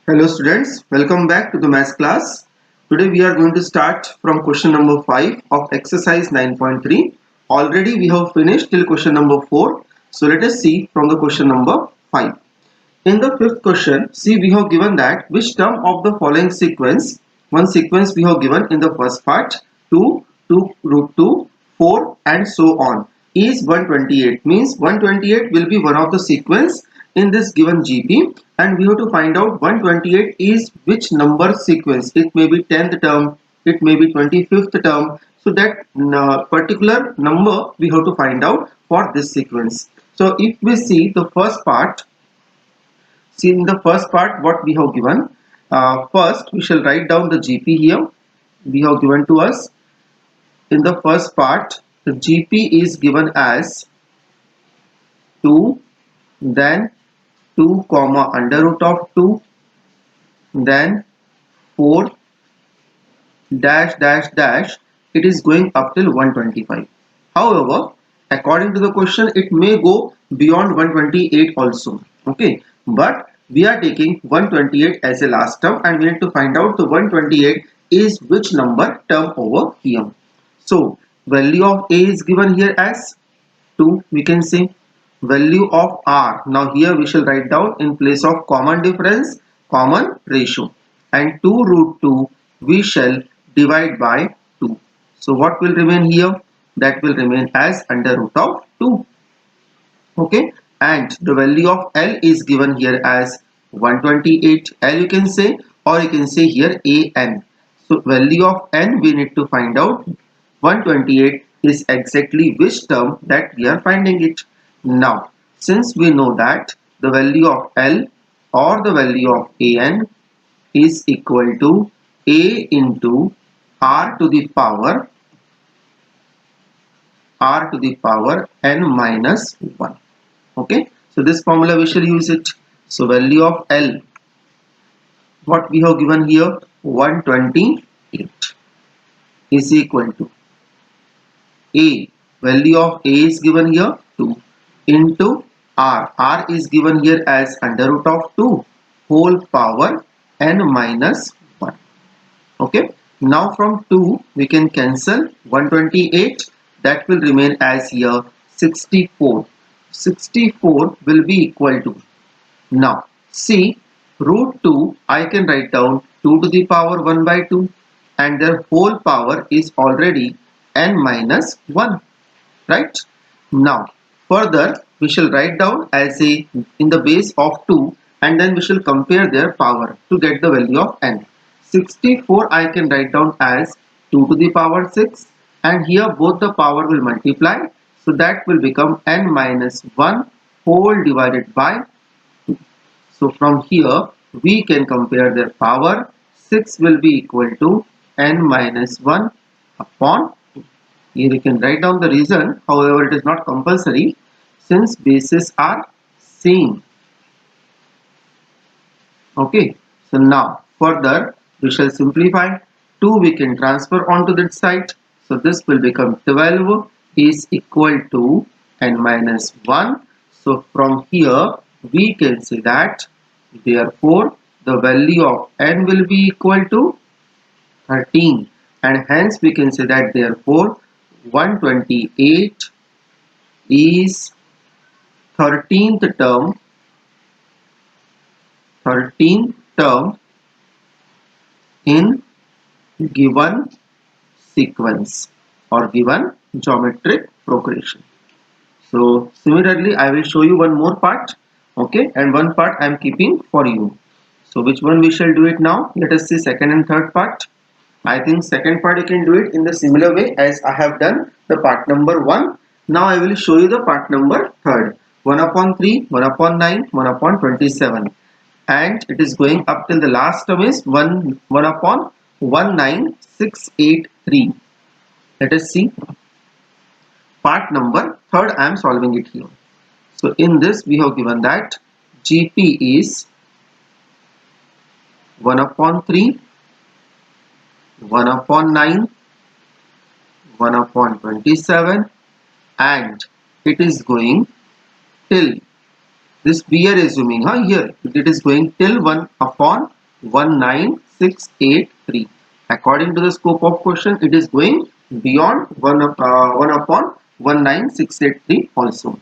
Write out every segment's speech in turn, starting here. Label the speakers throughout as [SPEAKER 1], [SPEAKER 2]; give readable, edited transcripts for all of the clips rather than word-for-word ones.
[SPEAKER 1] Hello students, welcome back to the maths class. Today we are going to start from question number 5 of exercise 9.3. Already we have finished till question number 4. So let us see from the question number 5. In the fifth question, see we have given that which term of the following sequence, one sequence we have given in the first part, 2, 2 root 2, 4 and so on is 128. Means 128 will be one of the sequence in this given GP and we have to find out 128 is which number sequence. It may be 10th term, it may be 25th term. So that particular number we have to find out for this sequence. So if we see the first part, see in the first part what we have given. First we shall write down the GP here. We have given to us in the first part the GP is given as 2, then 2 comma under root of 2, then 4 dash dash dash. It is going up till 125. However, according to the question it may go beyond 128 also. Okay, but we are taking 128 as a last term and we need to find out the 128 is which number term over here. So value of A is given here as 2, we can say. Value of R, now here we shall write down in place of common difference common ratio, and 2 root 2 we shall divide by 2. So what will remain here? That will remain as under root of 2. Okay, and the value of L is given here as 128. L you can say, or you can say here AN. So value of N we need to find out. 128 is exactly which term that we are finding it. Now since we know that the value of L or the value of AN is equal to A into R to the power N minus 1. Okay, so this formula we shall use it. So value of L, what we have given here, 128 is equal to A, value of A is given here 2 into R is given here as under root of 2 whole power N minus 1. Okay, now from 2 we can cancel 128, that will remain as here 64. 64 will be equal to, now see, root 2 I can write down 2 to the power 1 by 2 and their whole power is already n minus 1, right? Now further we shall write down as a in the base of 2 and then we shall compare their power to get the value of n. 64 I can write down as 2 to the power 6 and here both the power will multiply, so that will become n minus 1 whole divided by 2. So from here we can compare their power. 6 will be equal to n minus 1 upon 2. Here we can write down the reason, however it is not compulsory since bases are same. Okay, so now further we shall simplify. 2 we can transfer onto that side, so this will become 12 is equal to n minus 1. So from here we can say that therefore the value of n will be equal to 13 and hence we can say that therefore 128 is 13th term in given sequence or given geometric progression. So similarly I will show you one more part, okay, and one part I am keeping for you. So which one we shall do it now? Let us see second and third part. I think second part you can do it in the similar way as I have done the part number 1. Now I will show you the part number third. 1 upon 3, 1 upon 9, 1 upon 27, and it is going up till the last term is 1 upon 19683. Let us see part number third. I am solving it here. So in this we have given that GP is 1 upon 3, 1 upon 9, 1 upon 27, and it is going till this we are assuming here it is going till 1 upon 19683. According to the scope of question, it is going beyond 1 upon 19683 also.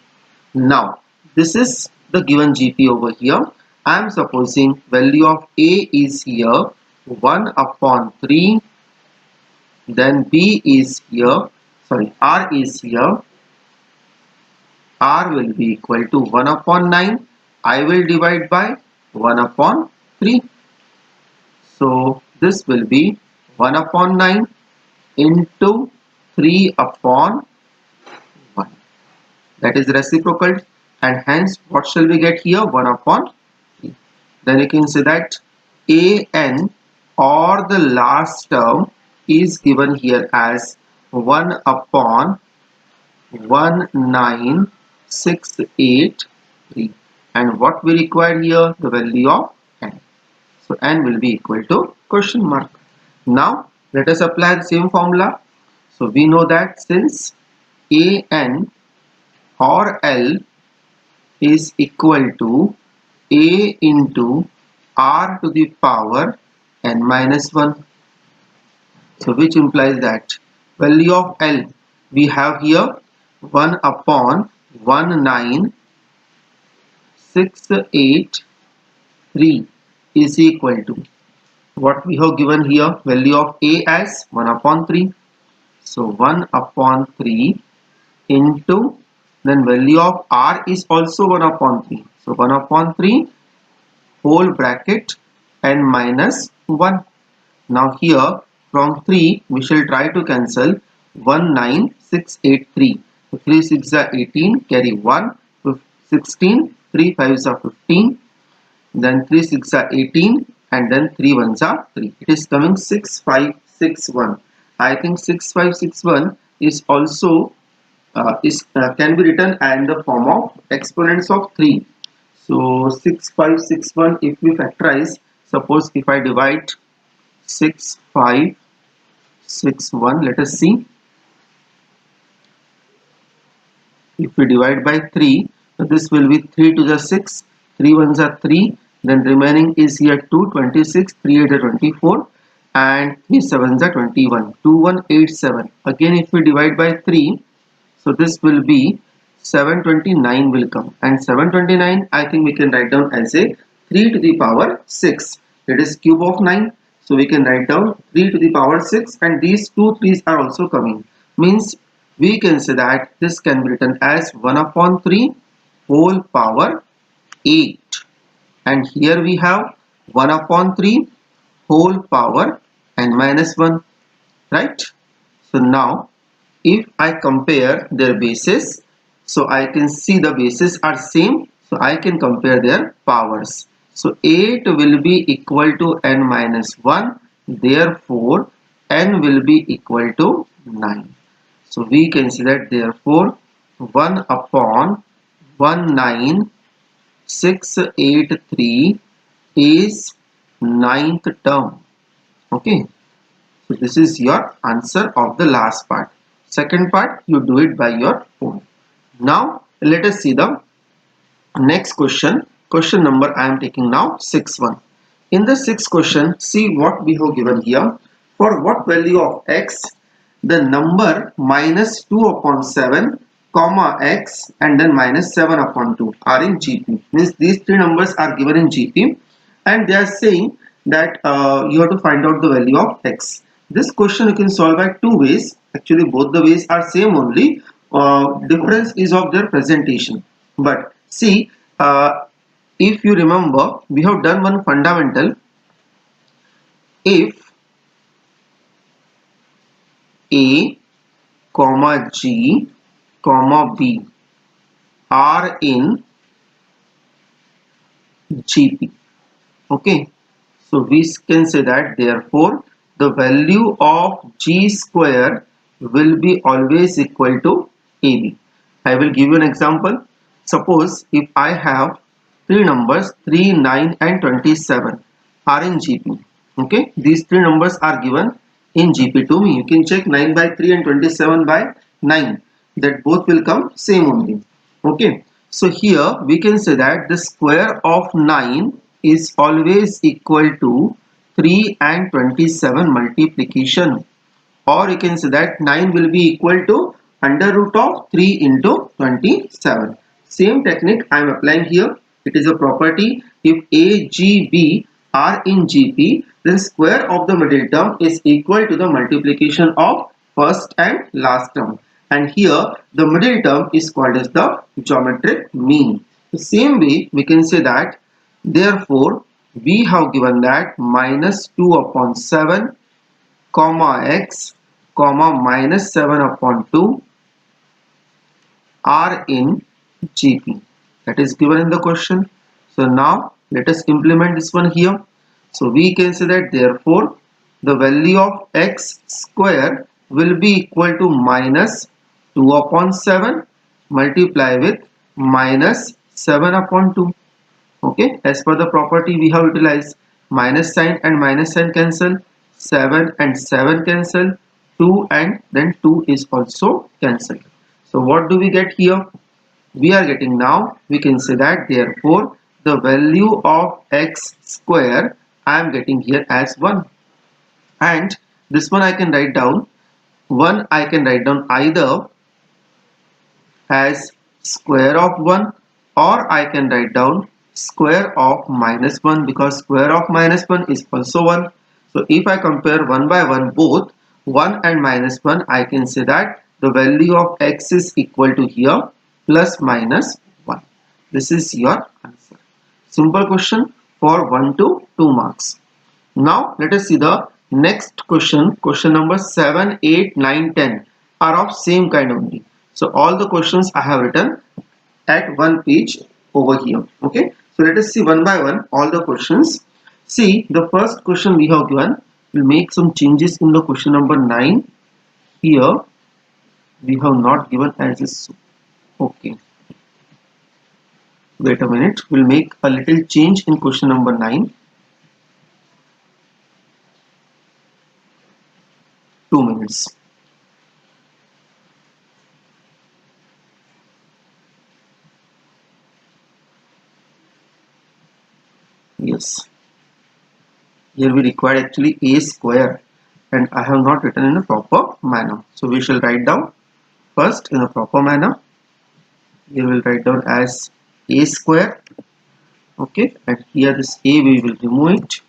[SPEAKER 1] Now, this is the given GP over here. I am supposing value of A is here 1 upon 3, then B is here, sorry, R is here. R will be equal to 1 upon 9. I will divide by 1 upon 3. So this will be 1 upon 9 into 3 upon 1. That is reciprocal, and hence what shall we get here? 1 upon 3. Then you can say that AN, or the last term, is given here as 1 upon 19683, and what we require here? The value of n. So n will be equal to question mark. Now let us apply the same formula. So we know that since AN or L is equal to A into R to the power n minus 1, so which implies that value of L we have here 1 upon 19683 is equal to what we have given here, value of A as 1 upon 3. So 1 upon 3 into, then value of R is also 1 upon 3. So 1 upon 3 whole bracket n minus 1. Now here from 3 we shall try to cancel 19683. So 3 6 are 18, carry 1, 16, 3 5 are 15, then 3 6 are 18, and then 3 1s are 3. It is coming 6561. I think 6561 is also can be written in the form of exponents of 3. So 6561, if we factorize, suppose if I divide 6561, let us see. If we divide by 3, so this will be 3 to the 6, 3 1s are 3, then remaining is here 2, 26, 3 8 are 24, and 3 7s are 21, 2187. Again if we divide by 3, so this will be 729 will come, and 729 I think we can write down as a 3 to the power 6. It is cube of 9, so we can write down 3 to the power 6, and these two 3's are also coming. Means we can say that this can be written as 1 upon 3 whole power 8, and here we have 1 upon 3 whole power n minus 1, right? So now if I compare their bases, so I can see the bases are same, so I can compare their powers. So 8 will be equal to n minus 1, therefore n will be equal to 9. So we can see that therefore 1 upon 19683 is 9th term. Okay, so this is your answer of the last part. Second part you do it by your own. Now let us see the next question. Question number I am taking now 6-1. In the sixth question, see what we have given here. For what value of x the number minus 2 upon 7 comma x and then minus 7 upon 2 are in GP. Means these three numbers are given in GP, and they are saying that you have to find out the value of x. This question you can solve by two ways. Actually both the ways are same only. Difference is of their presentation. But see, if you remember, we have done one fundamental. If A comma G comma B are in GP, okay, so we can say that therefore the value of G square will be always equal to AB. I will give you an example. Suppose if I have three numbers 3, 9 and 27 are in GP. Okay, these three numbers are given in GP to me. You can check 9 by 3 and 27 by 9, that both will come same only. Okay, so here we can say that the square of 9 is always equal to 3 and 27 multiplication, or you can say that 9 will be equal to under root of 3 into 27. Same technique I am applying here. It is a property. If A, G, B are in GP, then square of the middle term is equal to the multiplication of first and last term. And here the middle term is called as the geometric mean. The same way we can say that therefore we have given that minus 2 upon 7 comma x comma minus 7 upon 2 are in GP. That is given in the question. So now let us implement this one here. So we can say that therefore the value of x square will be equal to minus 2 upon 7 multiply with minus 7 upon 2. Okay, as per the property we have utilized, minus sign and minus sign cancel, 7 and 7 cancel, 2 and then 2 is also cancelled. So what do we get here? We are getting now, we can say that therefore the value of x square I am getting here as 1, and this one I can write down, 1 I can write down either as square of 1 or I can write down square of minus 1, because square of minus 1 is also 1. So if I compare 1 by 1 both 1 and minus 1, I can say that the value of x is equal to here plus minus 1. This is your answer. Simple question for 1 to 2 marks. Now let us see the next question. Question number 7, 8, 9, 10 are of same kind only. So all the questions I have written at one page over here. Okay. So let us see one by one all the questions. See, the first question we have given, we'll make some changes in the question number 9. Here we have not given as is. Okay. Wait a minute. We'll make a little change in question number 9. 2 minutes. Yes, here we require actually a square and I have not written in a proper manner. So we shall write down first in a proper manner. Here we will write down as a square. Okay, and here this a we will remove it,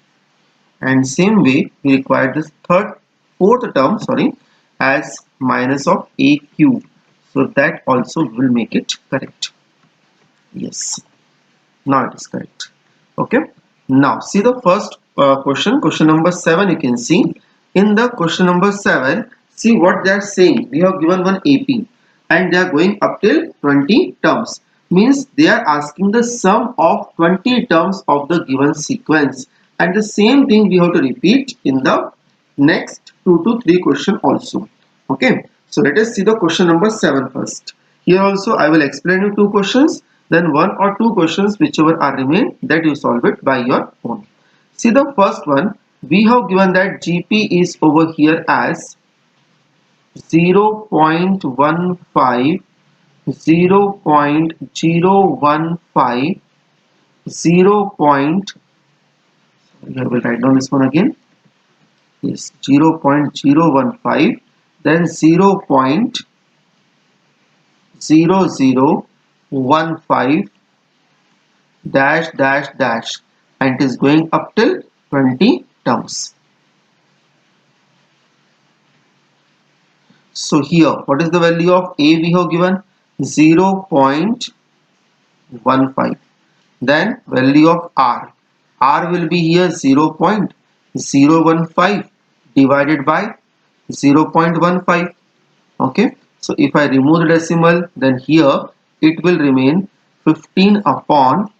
[SPEAKER 1] and same way we require this fourth term as minus of a cube. So that also will make it correct. Yes, now it is correct. Okay. Now see the first question number 7. You can see in the question number 7, see what they are saying. We have given one AP and they are going up till 20 terms. Means they are asking the sum of 20 terms of the given sequence, and the same thing we have to repeat in the next 2 to 3 question also. Okay, so let us see the question number 7 first. Here also I will explain you 2 questions, then 1 or 2 questions whichever are remain, that you solve it by your own. See the first one, we have given that GP is over here as 0.15, 0.015, 0. I will write down this one again. Yes, 0.015, then 0.0015 dash dash dash, and it is going up till 20 terms. So here what is the value of a we have given? 0.15. then value of r will be here 0.015 divided by 0.15. okay, so if I remove the decimal, then here it will remain 15 upon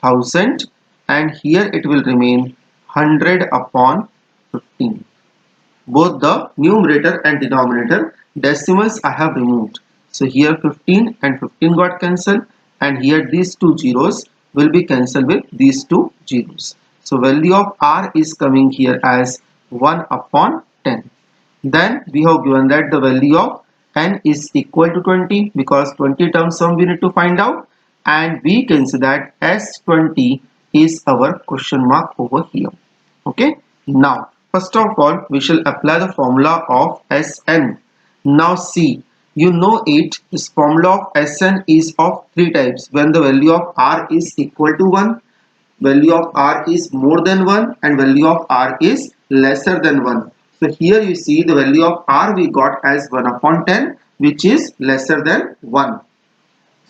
[SPEAKER 1] 1000, and here it will remain 100 upon 15. Both the numerator and denominator decimals I have removed. So here 15 and 15 got cancelled, and here these two zeros will be cancelled with these two zeros. So value of r is coming here as 1 upon 10. Then we have given that the value of n is equal to 20, because 20 term sum we need to find out, and we can say that S20 is our question mark over here. Okay, now first of all we shall apply the formula of Sn. Now see, you know it, this formula of Sn is of three types: when the value of r is equal to 1, value of r is more than 1, and value of r is lesser than 1. So here you see the value of r we got as 1 upon 10, which is lesser than 1.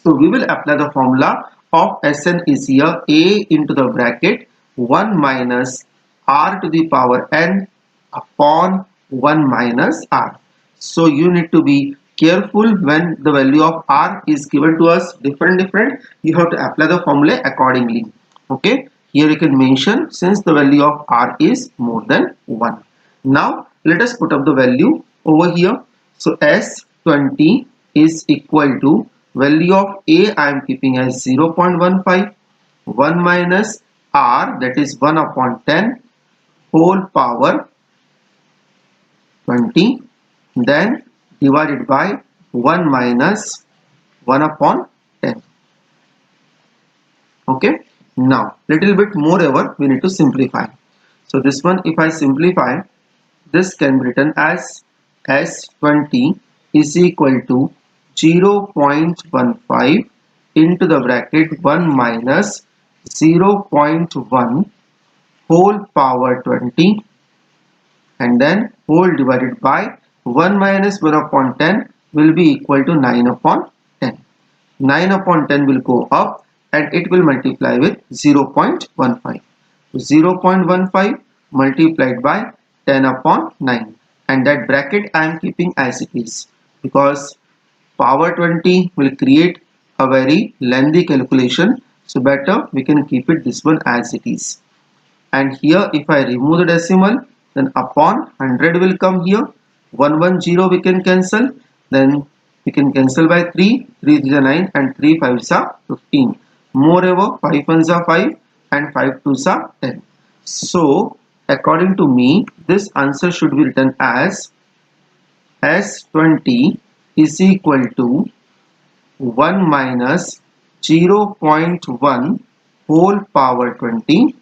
[SPEAKER 1] So we will apply the formula of Sn is here a into the bracket 1 minus r to the power n upon 1 minus r. So you need to be careful when the value of r is given to us different. You have to apply the formula accordingly. Okay, here you can mention since the value of r is more than 1. Now let us put up the value over here. So S20 is equal to value of a I am keeping as 0.15, 1 minus r, that is 1 upon 10 whole power 20, then divided by 1 minus 1 upon 10. Okay, now little bit moreover we need to simplify. So this one, if I simplify, this can be written as S20 is equal to 0.15 into the bracket 1 minus 0.1 whole power 20, and then whole divided by 1 minus 1 upon 10 will be equal to 9 upon 10. 9 upon 10 will go up and it will multiply with 0.15. 0.15 multiplied by 10 upon 9, and that bracket I am keeping as it is because power 20 will create a very lengthy calculation, so better we can keep it this one as it is. And here if I remove the decimal, then upon 100 will come here, 110 we can cancel, then we can cancel by 3, 3 is 9 and 3 5s are 15. Moreover 5 1s are 5 and 5 2s are 10. So according to me this answer should be written as S20 is equal to 1 minus 0.1 whole power 20,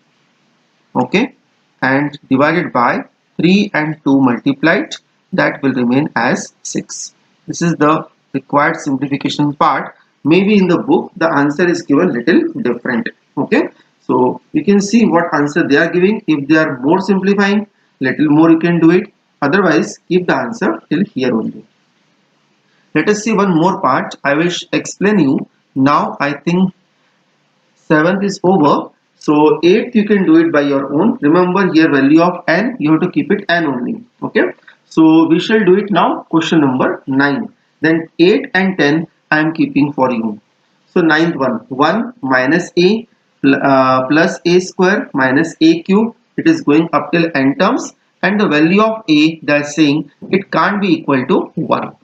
[SPEAKER 1] okay, and divided by 3 and 2 multiplied, that will remain as 6. This is the required simplification part. Maybe in the book the answer is given little different. Okay, so you can see what answer they are giving. If they are more simplifying, little more you can do it. Otherwise keep the answer till here only. Let us see one more part. I will explain you. Now I think 7th is over. So 8th you can do it by your own. Remember here value of n, you have to keep it n only. Okay. So we shall do it now. Question number 9. Then 8 and 10 I am keeping for you. So 9th one, 1 minus a plus a square minus a cube. It is going up till n terms, and the value of a, they are saying it can't be equal to 1.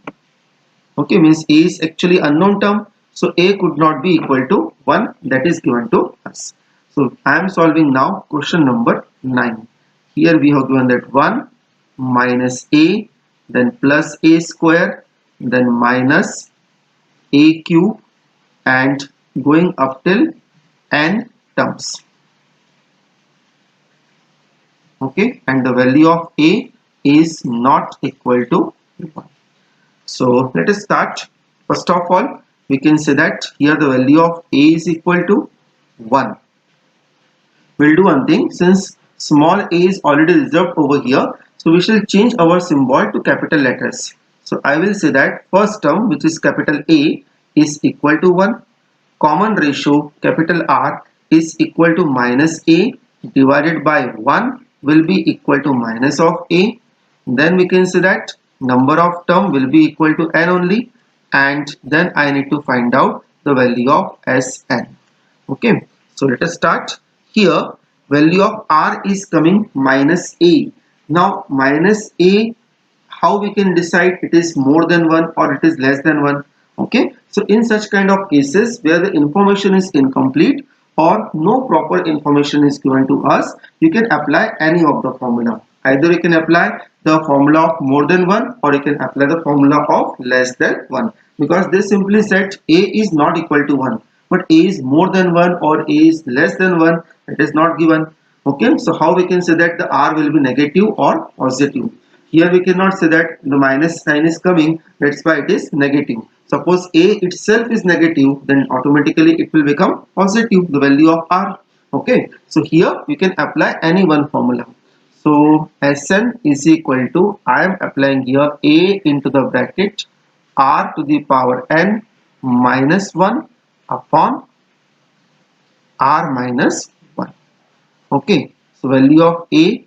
[SPEAKER 1] Okay, means a is actually unknown term, so a could not be equal to 1, that is given to us. So I am solving now question number 9. Here we have given that 1 minus a, then plus a square, then minus a cube, and going up till n terms. Okay, and the value of a is not equal to 1. So let us start. First of all, we can say that here the value of a is equal to 1. We'll do one thing, since small a is already reserved over here, so we shall change our symbol to capital letters. So I will say that first term, which is capital A, is equal to 1. Common ratio capital R is equal to minus a divided by 1 will be equal to minus of a. Then we can say that number of term will be equal to n only, and then I need to find out the value of Sn. Okay, so let us start. Here value of r is coming minus a. Now minus a, how we can decide it is more than 1 or it is less than 1? Okay, so in such kind of cases where the information is incomplete or no proper information is given to us, you can apply any of the formula. Either you can apply the formula of more than 1 or you can apply the formula of less than 1, because they simply said a is not equal to 1, but a is more than 1 or a is less than 1, it is not given. Okay, so how we can say that the r will be negative or positive? Here we cannot say that the minus sign is coming, that's why it is negative. Suppose a itself is negative, then automatically it will become positive, the value of r. Okay, so here you can apply any one formula. So Sn is equal to, I am applying here a into the bracket r to the power n minus 1 upon r minus 1. Okay, so value of a,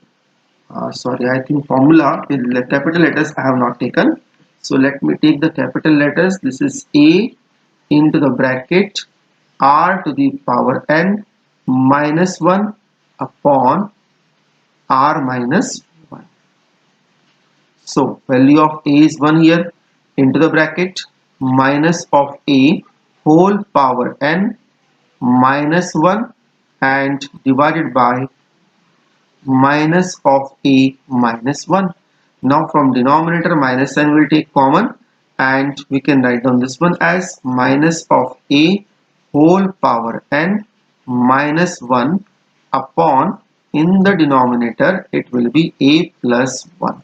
[SPEAKER 1] sorry, I think formula in capital letters I have not taken. So let me take the capital letters. This is a into the bracket r to the power n minus 1 upon r minus 1. So value of a is 1 here, into the bracket minus of a whole power n minus 1 and divided by minus of a minus 1. Now from denominator minus sign will take common and we can write down this one as minus of a whole power n minus 1 upon, in the denominator it will be a plus 1.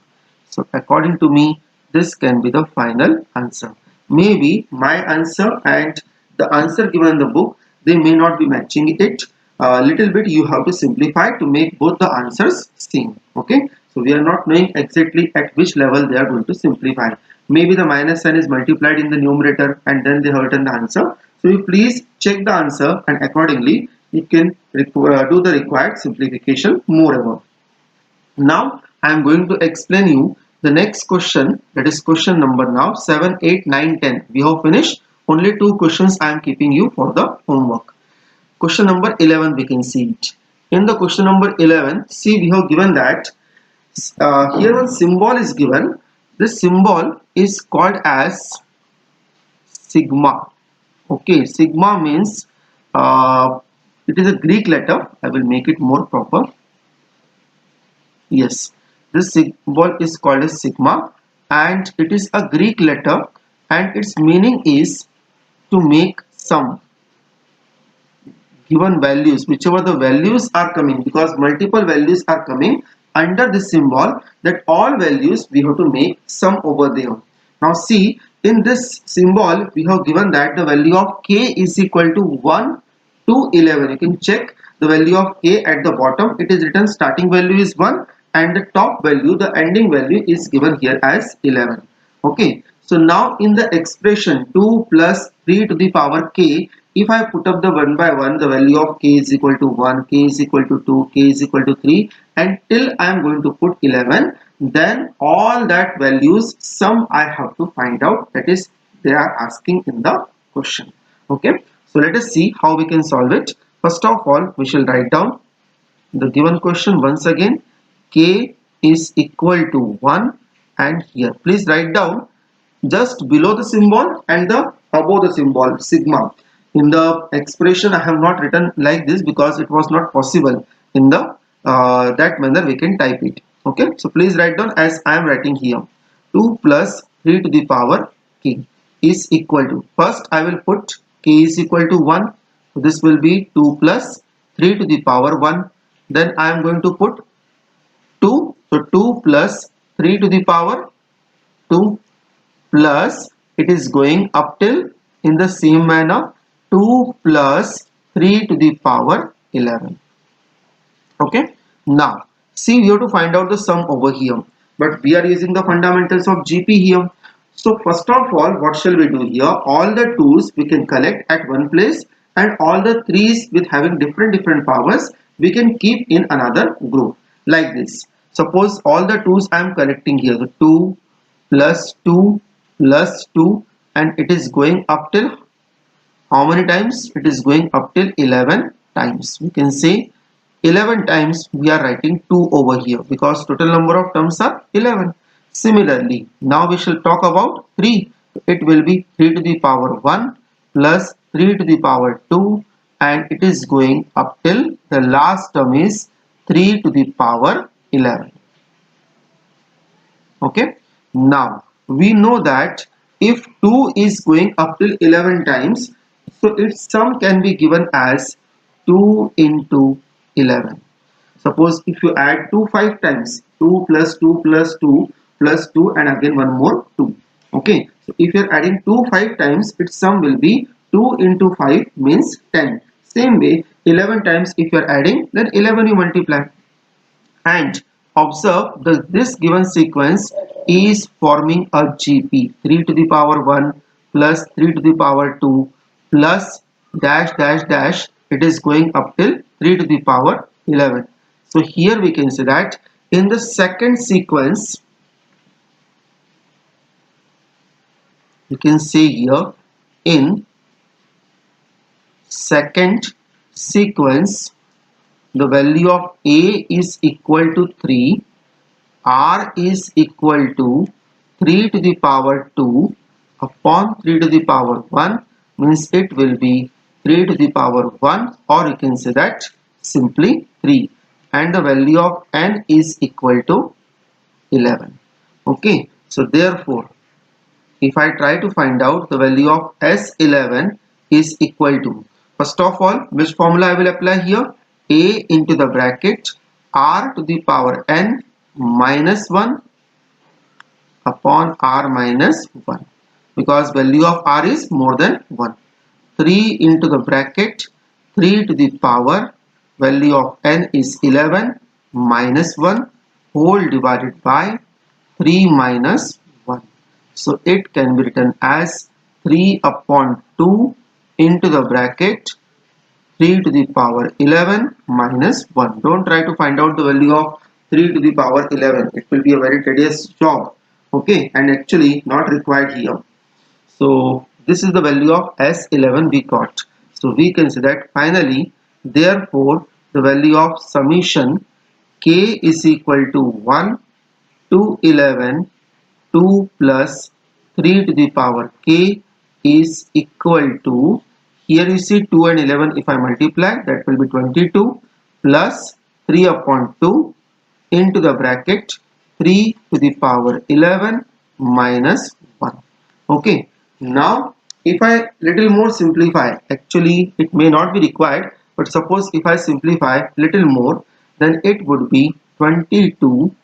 [SPEAKER 1] So according to me, this can be the final answer. Maybe my answer and the answer given in the book, they may not be matching it. A little bit you have to simplify to make both the answers same. Okay, so we are not knowing exactly at which level they are going to simplify. Maybe the minus sign is multiplied in the numerator and then they have written the answer. So you please check the answer and accordingly you can do the required simplification moreover. Now I am going to explain you the next question, that is question number now 7, 8, 9, 10. We have finished. Only two questions I am keeping you for the homework. Question number 11 we can see it. In the question number 11, see we have given that here one symbol is given. This symbol is called as sigma. Okay, sigma means it is a Greek letter. I will make it more proper. Yes, this symbol is called as sigma and it is a Greek letter and its meaning is to make sum. Given values, whichever the values are coming, because multiple values are coming under this symbol, that all values we have to make sum over there. Now see, in this symbol we have given that the value of k is equal to 1 to 11. You can check the value of k at the bottom. It is written starting value is 1 and the top value, the ending value is given here as 11. Okay, so now in the expression 2 plus 3 to the power k, if I put up the one by one, the value of k is equal to 1, k is equal to 2, k is equal to 3 and till I am going to put 11, then all that values sum I have to find out, that is they are asking in the question. Okay, so let us see how we can solve it. First of all, we shall write down the given question once again. K is equal to 1 and here please write down just below the symbol and the above the symbol sigma. In the expression I have not written like this because it was not possible in the that manner we can type it. Okay, so please write down as I am writing here. 2 plus 3 to the power k is equal to, first I will put k is equal to 1, so this will be 2 plus 3 to the power 1, then I am going to put 2, so 2 plus 3 to the power 2 plus, it is going up till in the same manner 2 plus 3 to the power 11. Okay, now see we have to find out the sum over here, but we are using the fundamentals of GP here. So first of all, what shall we do here? All the 2's we can collect at one place and all the 3's with having different powers we can keep in another group like this. Suppose all the 2's I am collecting here, the 2 plus 2 plus 2 and it is going up till how many times? It is going up till 11 times. We can say 11 times we are writing 2 over here because total number of terms are 11. Similarly, now we shall talk about 3. It will be 3 to the power 1 plus 3 to the power 2 and it is going up till the last term is 3 to the power 11. Okay, now we know that if 2 is going up till 11 times, so its sum can be given as 2 into 11. Suppose if you add 2 5 times, 2 plus 2 plus 2 plus 2 and again one more 2. Okay, so if you are adding 2 5 times, its sum will be 2 into 5 means 10. Same way 11 times if you are adding, then 11 you multiply. And observe that this given sequence is forming a GP, 3 to the power 1 plus 3 to the power 2 plus dash dash dash. It is going up till 3 to the power 11. So here we can say that in the second sequence, you can say here in second sequence, the value of A is equal to 3, R is equal to 3 to the power 2 upon 3 to the power 1, means it will be 3 to the power 1, or you can say that simply 3, and the value of N is equal to 11. Okay, so therefore if I try to find out the value of S11 is equal to, first of all, which formula I will apply here? A into the bracket R to the power N minus 1 upon R minus 1, because value of R is more than 1. 3 into the bracket 3 to the power value of N is 11 minus 1 whole divided by 3 minus 1. So it can be written as 3 upon 2 into the bracket 3 to the power 11 minus 1. Don't try to find out the value of 3 to the power 11. It will be a very tedious job. Okay, and actually not required here. So this is the value of S11 we got. So we can say that finally, therefore, the value of summation K is equal to 1 to 11, 2 plus 3 to the power K is equal to, here you see 2 and 11, if I multiply, that will be 22 plus 3 upon 2 into the bracket 3 to the power 11 minus 1. Okay, now if I little more simplify, actually it may not be required, but suppose if I simplify little more, then it would be 22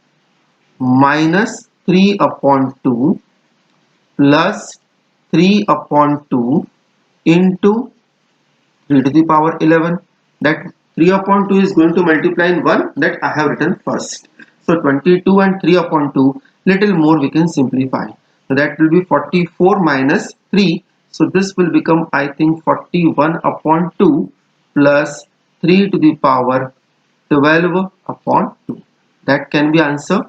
[SPEAKER 1] minus 3 upon 2 plus 3 upon 2 into 3 to the power 11. That 3 upon 2 is going to multiply in 1, that I have written first. So 22 and 3 upon 2, little more we can simplify. So that will be 44 minus 3. So this will become, I think, 41 upon 2 plus 3 to the power 12 upon 2. That can be answer.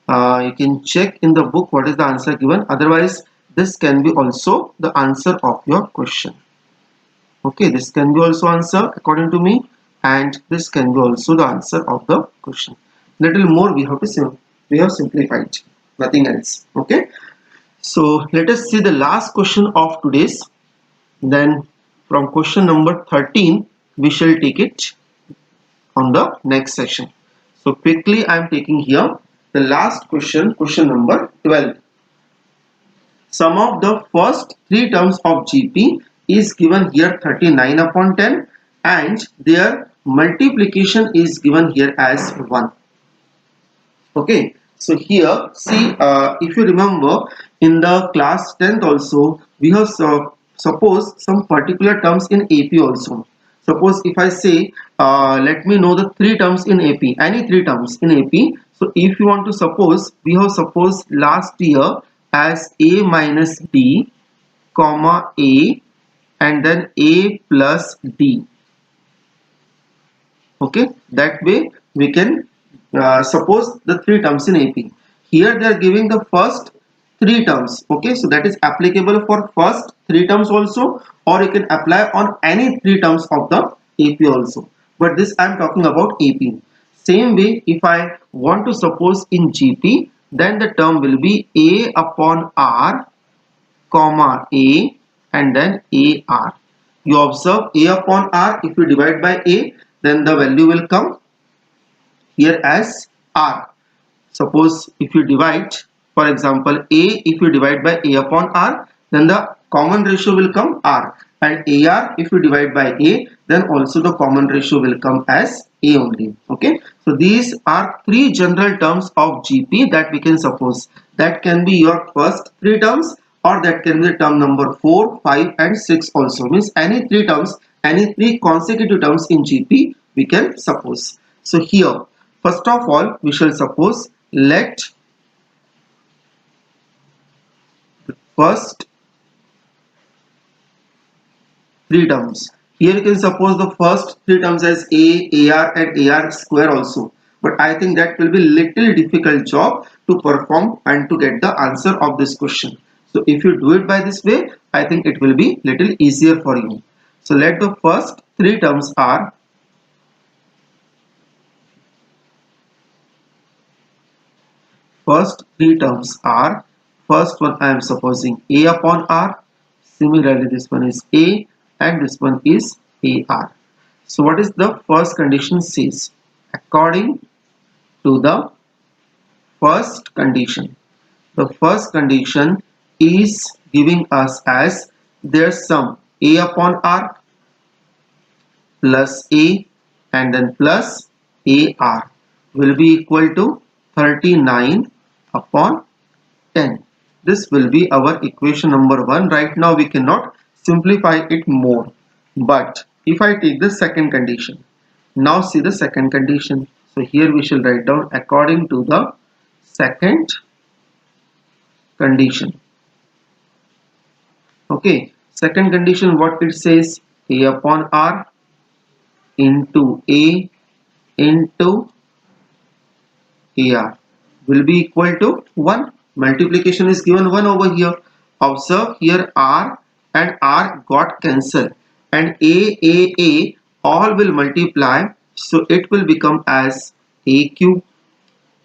[SPEAKER 1] You can check in the book what is the answer given. Otherwise, this can be also the answer of your question. Okay, this can be also answer according to me, and this can be also the answer of the question. Little more we have simplified, nothing else. Okay, so let us see the last question of today's. Then from question number 13 we shall take it on the next session. So quickly I am taking here the last question, question number 12. Sum of the first three terms of GP is given here 39 upon 10, and their multiplication is given here as 1. Okay, so here see, if you remember in the class 10th also we have suppose some particular terms in AP also. Suppose if I say let me know the three terms in AP, any three terms in AP. So if you want to suppose, we have supposed last year as A minus B comma A and then A plus D. Okay, that way we can suppose the three terms in AP. Here they are giving the first three terms. Okay, so that is applicable for first three terms also, or you can apply on any three terms of the AP also. But this I am talking about AP. Same way, if I want to suppose in GP, then the term will be A upon R comma A and then AR. You observe A upon R, if you divide by A, then the value will come here as R. Suppose if you divide, for example, A, if you divide by A upon R, then the common ratio will come R. and AR, if you divide by A, then also the common ratio will come as A only. Okay, so these are three general terms of GP that we can suppose. That can be your first three terms, or that can be the term number 4, 5 and 6 also. Means any three terms, any three consecutive terms in GP we can suppose. So here, first of all, we shall suppose, let first three terms. Here you can suppose the first three terms as A, AR and AR square also. But I think that will be little difficult job to perform and to get the answer of this question. So if you do it by this way, I think it will be little easier for you. So let the first three terms are first one I am supposing A upon R. Similarly, this one is A and this one is AR. So what is the first condition says? According to the first condition, the first condition is giving us as their sum A upon R plus A and then plus AR will be equal to 39 upon 10. This will be our equation number 1. Right now we cannot simplify it more. But if I take the second condition, now see the second condition. So here we shall write down according to the second condition. Okay, second condition, what it says? A upon R into A into AR will be equal to 1. Multiplication is given 1 over here. Observe here R and R got cancelled and A all will multiply, so it will become as A cube,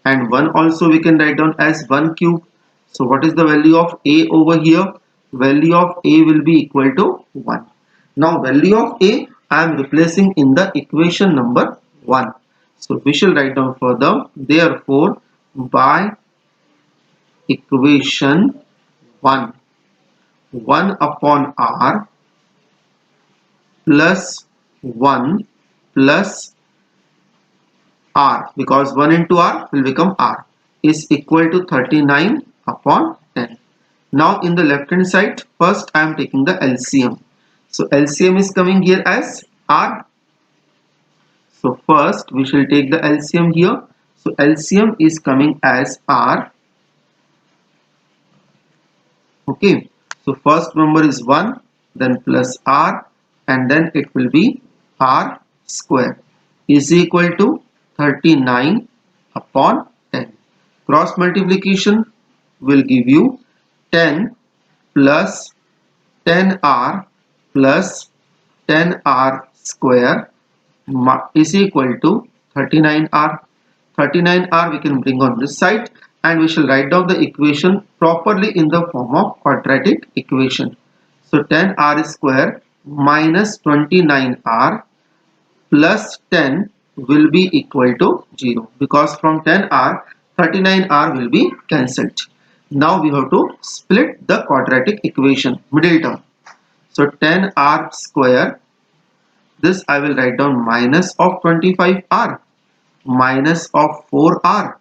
[SPEAKER 1] and 1 also we can write down as 1 cube. So what is the value of A over here? Value of A will be equal to 1. Now value of A I am replacing in the equation number 1. So we shall write down further, therefore by equation 1, 1 upon R plus 1 plus R, because 1 into R will become R, is equal to 39 upon 10. Now in the left hand side, first I am taking the LCM. So LCM is coming here as R. So first we shall take the LCM here. So LCM is coming as R. Okay. So first number is 1, then plus R, and then it will be R square is equal to 39 upon 10. Cross multiplication will give you 10 plus 10R plus 10R square is equal to 39R. 39R we can bring on this side and we shall write down the equation properly in the form of quadratic equation. So 10R square minus 29R plus 10 will be equal to 0, because from 10R 39R will be cancelled. Now we have to split the quadratic equation, middle term. So 10R square, this I will write down minus of 25R minus of 4R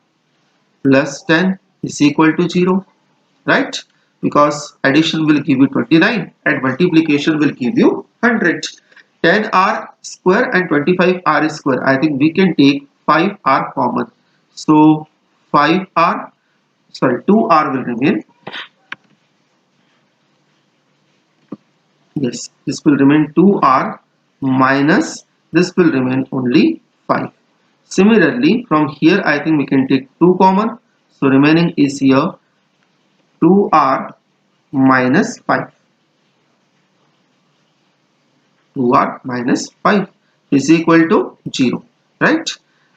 [SPEAKER 1] plus 10 is equal to 0, right? Because addition will give you 29 and multiplication will give you 100. 10R square and 25R square, I think we can take 5R common. So 2R will remain. Yes, this will remain 2R minus this will remain only 5. Similarly, from here I think we can take 2 common. So remaining is here 2R minus 5. 2R minus 5 is equal to 0. Right?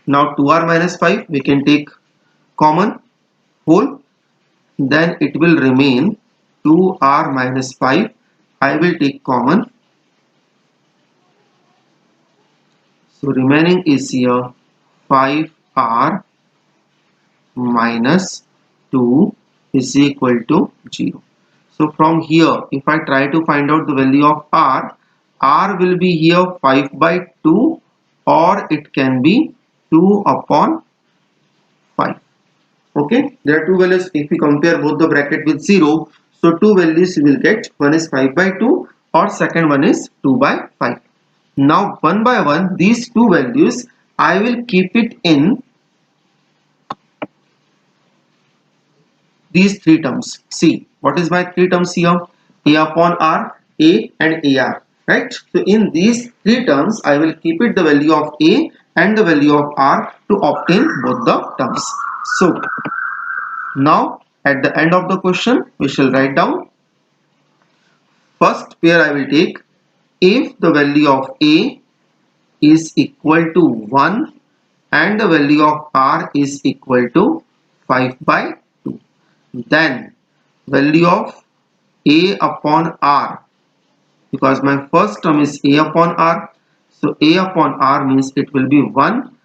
[SPEAKER 1] Now 2R minus 5 we can take common whole. Then it will remain 2R minus 5. I will take common. So remaining is here 5R minus 2 is equal to 0. So from here, if I try to find out the value of R, R will be here 5 by 2 or it can be 2 upon 5. Okay, there are two values. If we compare both the bracket with 0, so two values you will get. One is 5 by 2 or second one is 2 by 5. Now one by one these two values I will keep it in these three terms. See, what is my three terms here? A upon R, A and AR, right? So in these three terms I will keep it the value of A and the value of R to obtain both the terms. So now at the end of the question we shall write down first pair I will take if the value of A is equal to 1 and the value of R is equal to 5 by 2. Then value of A upon R, because my first term is A upon R, so A upon R means it will be 1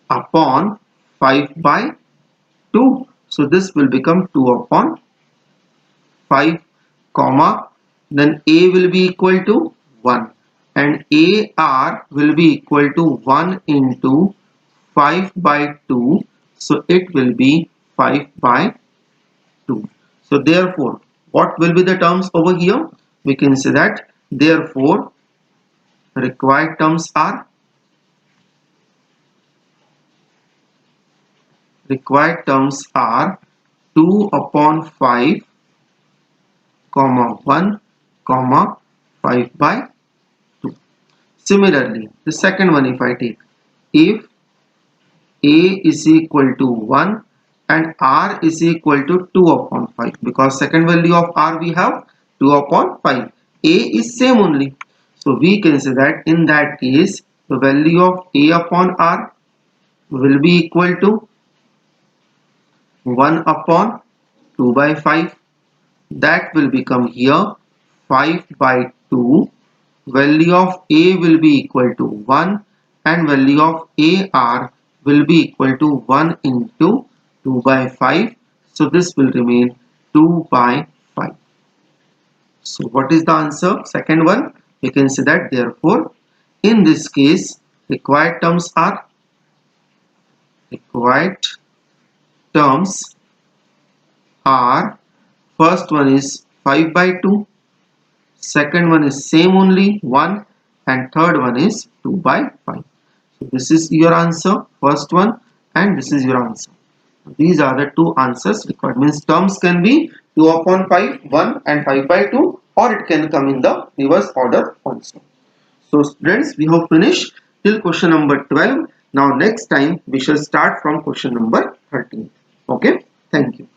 [SPEAKER 1] upon 5 by 2. So this will become 2 upon 5 comma, then A will be equal to 1 and AR will be equal to 1 into 5 by 2, so it will be 5 by 2. So therefore what will be the terms over here? We can say that therefore required terms are 2 upon 5 comma 1 comma 5 by 2. Similarly the second one, if I take if A is equal to 1 and R is equal to 2 upon 5, because second value of R we have 2 upon 5. A is same only. So we can say that in that case the value of A upon R will be equal to 1 upon 2 by 5. That will become here 5 by 2. Value of A will be equal to 1 and value of AR will be equal to 1 into 2 by 5. So this will remain 2 by 5. So what is the answer? Second one, we can say that therefore in this case required terms are first one is 5 by 2, second one is same only 1 and third one is 2 by 5. So this is your answer, first one, and this is your answer. These are the two answers required. Means terms can be 2 upon 5, 1 and 5 by 2, or it can come in the reverse order also. So students, we have finished till question number 12. Now next time we shall start from question number 13. Okay, thank you.